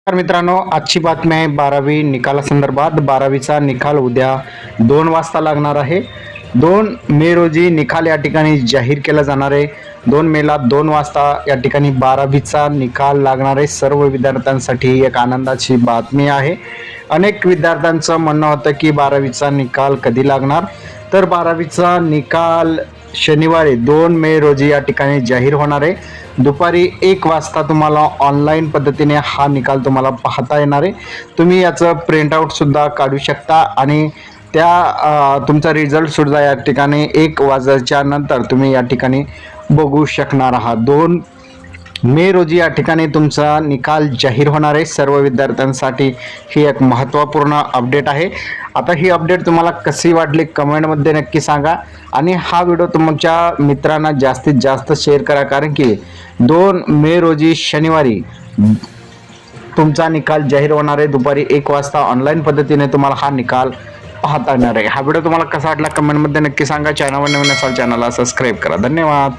तर मित्रांनो, आजची बातमी आहे 12वी निकालासंदर्भात. 12वीचा निकाल उद्या 2 वाजता लागणार आहे. 2 मे रोजी निकाल या ठिकाणी जाहीर केला जाणार आहे. 2 मेला 2 वाजता या ठिकाणी 12वीचा निकाल लागणार आहे. सर्व विद्यार्थ्यांसाठी ही एक आनंदाची बातमी आहे. अनेक विद्यार्थ्यांचं म्हणणं होतं की 12वीचा निकाल कधी लागणार. तर 12वीचा निकाल शनिवारी 2 मे रोजी या ठिकाणी जाहीर होणार आहे. दुपारी 1 वाजता तुम्हाला ऑनलाईन पद्धतीने हा निकाल तुम्हाला पाहता येणार आहे. तुम्ही याचं प्रिंटआउट सुद्धा काढू शकता आणि तुमचा रिझल्ट सुद्धा या ठिकाणी 1 वाजल्याच्या नंतर तुम्ही या ठिकाणी बघू शकणार आहात. 2 मे रोजी या ठिकाणी तुमचा निकाल जाहीर होणार आहे. सर्व विद्यार्थ्यांसाठी ही एक महत्त्वपूर्ण अपडेट आहे. आता ही अपडेट तुम्हाला कशी वाटली कमेंटमध्ये नक्की सांगा आणि हा व्हिडिओ तुमच्या मित्रांना जास्तीत जास्त शेअर करा, कारण की 2 मे रोजी शनिवारी तुमचा निकाल जाहीर होणार आहे. दुपारी 1 वाजता ऑनलाईन पद्धतीने तुम्हाला हा निकाल पाहता येणार आहे. हा व्हिडिओ तुम्हाला कसा वाटला कमेंटमध्ये नक्की सांगा. चॅनलवर नवीन असाल चॅनलला सबस्क्राईब करा. धन्यवाद.